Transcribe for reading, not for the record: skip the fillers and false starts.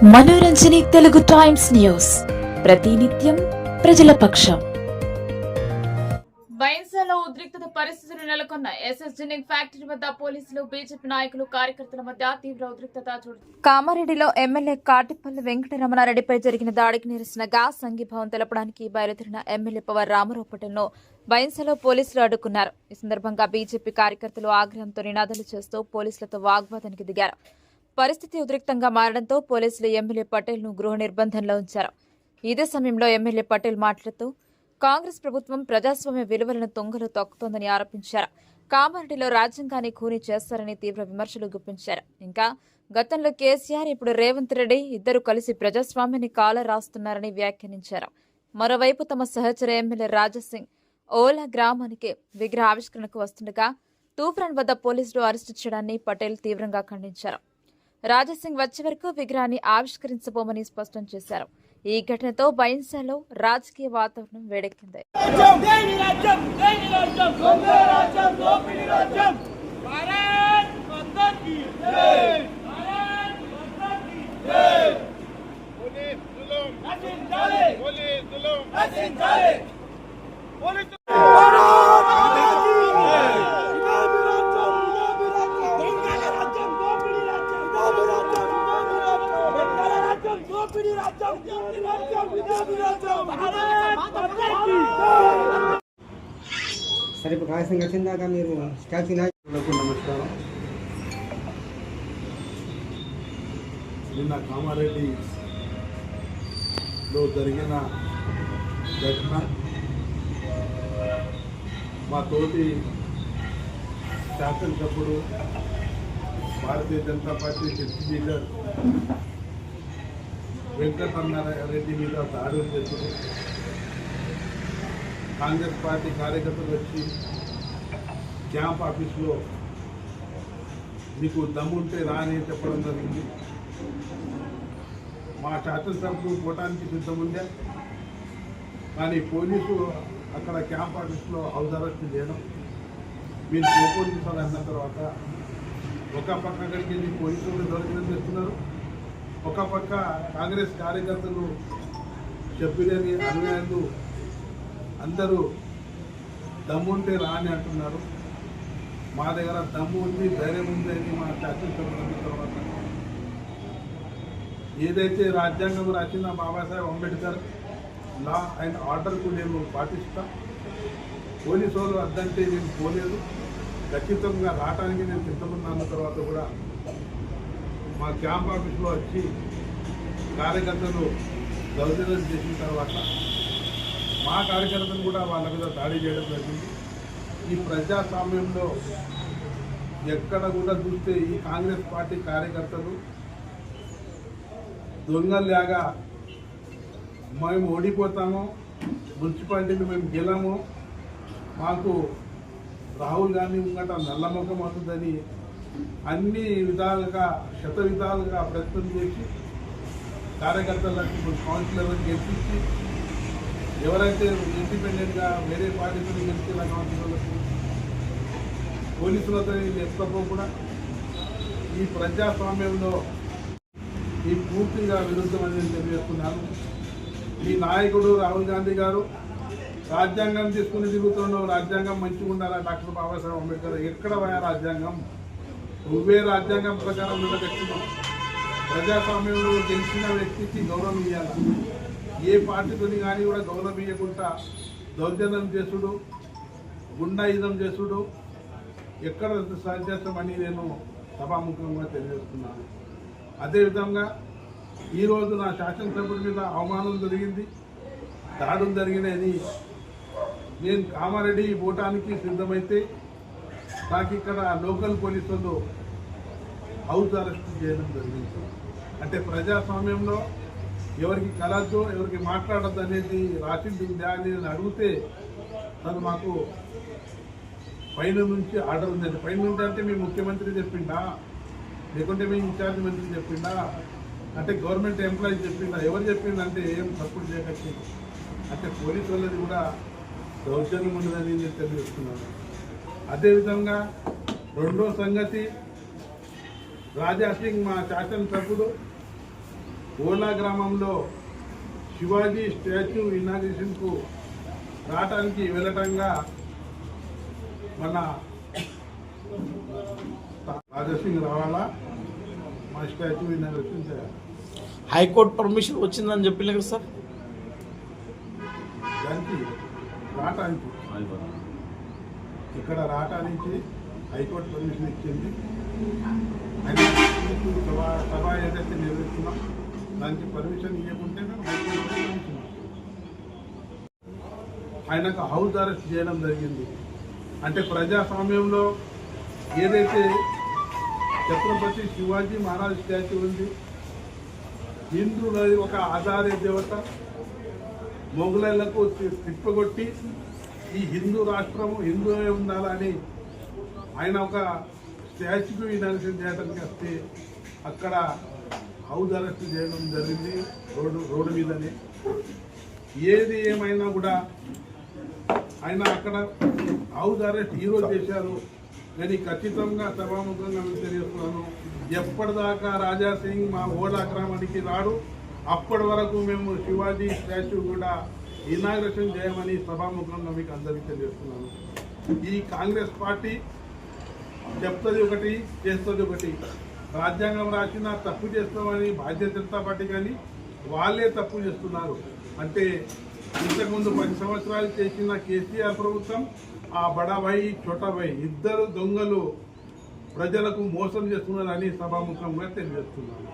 మనోరంజని Telugu times news ప్రతినిత్యం ప్రజల పక్షం. బైన్సాలో ఉద్రిక్తత పరిస్థితులు నెలకొన్న ఎస్ఎస్ జిన్నింగ్ ఫ్యాక్టరీ వద్ద పోలీసులు, బీజేపీ నాయకులు, కార్యకర్తల మధ్య తీవ్ర ఉద్రిక్తత కామారెడ్డిలో ఎమ్మెల్యే కాటిపల్లి వెంకటరమణారెడ్డిపై జరిగిన దాడికి నిరసనగా సంఘీభావం తెలపడానికి బయలుదేరిన ఎమ్మెల్యే పవర్ రామారావు పటేల్ను బైన్సాలో పోలీసులు అడ్డుకున్నారు. ఈ సందర్భంగా బీజేపీ కార్యకర్తలు ఆగ్రహంతో నినాదాలు చేస్తూ పోలీసులతో వాగ్వాదానికి దిగారు. పరిస్థితి ఉద్రిక్తంగా మారడంతో పోలీసులు ఎమ్మెల్యే పటేల్ను గృహ నిర్బంధంలో ఉంచారు. ఇదే సమయంలో ఎమ్మెల్యే పటేల్ మాట్లాడుతూ కాంగ్రెస్ ప్రభుత్వం ప్రజాస్వామ్య విలువలను తుంగలో తొక్కుతోందని ఆరోపించారు. కామారెడ్డిలో రాజ్యాంగాన్ని ఖూనీ చేస్తారని తీవ్ర విమర్శలు గుప్పించారు. ఇంకా గతంలో కేసీఆర్, ఇప్పుడు రేవంత్ రెడ్డి ఇద్దరు కలిసి ప్రజాస్వామ్యాన్ని కాల రాస్తున్నారని వ్యాఖ్యానించారు. మరోవైపు తమ సహచర ఎమ్మెల్యే రాజాసింగ్ ఓలా గ్రామానికి విగ్రహ ఆవిష్కరణకు వస్తుండగా తూఫ్రాన్ వద్ద పోలీసులు అరెస్టు చేయడాన్ని పటేల్ తీవ్రంగా ఖండించారు. రాజాసింగ్ వచ్చే వరకు విగ్రహాన్ని ఆవిష్కరించబోమని స్పష్టం చేశారు. ఈ ఘటనతో బైన్సాలో రాజకీయ వాతావరణం వేడెక్కింది. సరే ఇప్పుడు రాజసింగ్ వచ్చిందాక మీరు స్టాచ్యూ నాయకులకు నమస్కారం. నిన్న కామారెడ్డిలో జరిగిన ఘటన మా తోటి శాసనసభ్యుడు, Bharatiya Janata Party deputy leader Venkataramana Reddy మీద దాడులు చేశారు. కాంగ్రెస్ పార్టీ కార్యకర్తలు వచ్చి క్యాంప్ ఆఫీస్లో మీకు దమ్ముంటే రాని చెప్పడం జరిగింది. మా శాసనసభ్యులు పోవటానికి సిద్ధముందే, కానీ పోలీసు అక్కడ క్యాంప్ ఆఫీస్లో హౌస్ అరెస్ట్ చేయడం, మీరు పోలీసు సార్ అన్న తర్వాత ఒక పక్క అక్కడికి వెళ్ళి పోలీసులు దొరికిన చేస్తున్నారు, ఒక పక్క కాంగ్రెస్ కార్యకర్తలు చెప్పిలేని అనుయాయులు అందరూ దమ్ముంటే రాని అంటున్నారు. మా దగ్గర దమ్ము ఉంది, ధైర్యం ఉంది అని మా శాసనసభ్యుల తర్వాత ఏదైతే రాజ్యాంగం రాసిన బాబాసాహెబ్ అంబేద్కర్ లా అండ్ ఆర్డర్కు నేను పాటిస్తా. పోలీసు వాళ్ళు అద్దంటే నేను పోలేదు, ఖచ్చితంగా రావడానికి నేను సిద్ధమన్న తర్వాత కూడా మా క్యాంప్ ఆఫీస్లో వచ్చి కార్యకర్తలు దౌర్జన్యం చేసిన తర్వాత మా కార్యకర్తలు కూడా వాళ్ళ మీద దాడి చేయడం జరిగింది. ఈ ప్రజాస్వామ్యంలో ఎక్కడ కూడా చూస్తే ఈ కాంగ్రెస్ పార్టీ కార్యకర్తలు దొంగల్లాగా మేము ఓడిపోతాము, మున్సిపాలిటీని మేము గెలము, మాకు రాహుల్ గాంధీ ముంగట నల్లముఖం అవుతుందని అన్ని విధాలుగా విధాలుగా ప్రయత్నం చేసి కార్యకర్తలకు కౌన్సిలర్లను గెలిపించి ఎవరైతే ఇండిపెండెంట్గా వేరే పార్టీతో గెలిచేలా కౌన్సిలర్లకు పోలీసులతో ఎప్పుడప్పుడు కూడా ఈ ప్రజాస్వామ్యంలో ఈ పూర్తిగా విరుద్ధమని తెలియజేస్తున్నాను. ఈ నాయకుడు రాహుల్ గాంధీ గారు రాజ్యాంగం తీసుకుని తిరుగుతున్నావు, రాజ్యాంగం మంచిగా ఉండాలా, డాక్టర్ బాబాసాహెబ్ అంబేద్కర్ ఎక్కడ పోయా రాజ్యాంగం, నువ్వే రాజ్యాంగం ప్రకారం నిలబెట్టున్నావు. ప్రజాస్వామ్యంలో గెలిచిన వ్యక్తికి గౌరవం ఇవ్వాలి. ఏ పార్టీతోని కానీ కూడా గౌరవం ఇవ్వకుండా దౌర్జన్యం చేసుడు, గుండాయుధం చేసుడు ఎక్కడ సహజమని నేను సభాముఖంగా తెలియజేస్తున్నాను. అదేవిధంగా ఈరోజు నా శాసనసభ్యుడి మీద అవమానం జరిగింది, దాడులు జరిగినాయని నేను కామారెడ్డి పోవటానికి సిద్ధమైతే నాకు ఇక్కడ లోకల్ పోలీసులు హౌస్ అరెస్ట్ చేయడం జరిగింది. అంటే ప్రజాస్వామ్యంలో ఎవరికి కలద్దు, ఎవరికి మాట్లాడద్దు అనేది రాసింది అని నేను అడిగితే తను మాకు పైన నుంచి ఆర్డర్ ఉందండి. పైన నుంచి అంటే మీ ముఖ్యమంత్రి చెప్పిండా, లేకుంటే మీ ఇన్ఛార్జ్ మంత్రి చెప్పిండా, అంటే గవర్నమెంట్ ఎంప్లాయీస్ చెప్పిండా, ఎవరు చెప్పిందంటే ఏం సపోర్ట్ చేయకపోతే అంటే పోలీసు వాళ్ళది కూడా దౌర్జన్యం ఉండదని నేను తెలియజేస్తున్నాను. అదేవిధంగా రెండో సంగతి, రాజాసింగ్ మా శాసనసభ్యుడు ఓలా గ్రామంలో శివాజీ స్టాచ్యూ ఇనాగ్రేషన్కు రావటానికి వెళ్ళటంగా మన రాజాసింగ్ రావాలా మా స్టాచ్యూ ఇనాగ్రేషన్ చేయాలి. హైకోర్టు పర్మిషన్ వచ్చిందని చెప్పిన కదా సార్. దానికి రావటానికి ఇక్కడ రావటానికి హైకోర్టు పర్మిషన్ ఇచ్చింది. ఆయన సభ ఏదైతే నిర్వహిస్తున్నాం దానికి పర్మిషన్ ఇవ్వకుంటే మేము హైకోర్టు పర్మిషన్ ఆయనకు హౌస్ అరెస్ట్ చేయడం జరిగింది. అంటే ప్రజాస్వామ్యంలో ఏదైతే ఛత్రపతి శివాజీ మహారాజ్ స్టాచ్యూ ఉంది, హిందువులది ఒక ఆధార్య దేవత, మొఘలులకు తిప్పగొట్టి ఈ హిందూ రాష్ట్రము హిందువే ఉండాలని ఆయన ఒక స్టాచ్యూకి ఇనాగ్రేషన్ చేయడానికి వస్తే అక్కడ హౌస్ అరెస్ట్ చేయడం జరిగింది రోడ్డు మీదనే. ఏది ఏమైనా కూడా ఆయన అక్కడ హౌస్ అరెస్ట్ ఈరోజు చేశారు. నేను ఖచ్చితంగా సభాముఖంగా తెలియజేస్తున్నాను, ఎప్పటిదాకా రాజాసింగ్ మా ఓలా గ్రామానికి రాడు అప్పటి వరకు మేము శివాజీ స్టాచ్యూ కూడా ఇనాగ్రేషన్ చేయమని సభాముఖంగా మీకు అందరికీ తెలియజేస్తున్నాను. ఈ కాంగ్రెస్ పార్టీ చెప్తుంది ఒకటి, చేస్తుంది ఒకటి. రాజ్యాంగం రాసిన తప్పు చేస్తామని భారతీయ జనతా పార్టీ కానీ వాళ్ళే తప్పు చేస్తున్నారు. అంటే ఇంతకుముందు 10 సంవత్సరాలు చేసిన కేసీఆర్ ప్రభుత్వం, ఆ బడాభాయి చోటాభాయి ఇద్దరు దొంగలు ప్రజలకు మోసం చేస్తున్నారని సభాముఖంగా తెలియజేస్తున్నాను.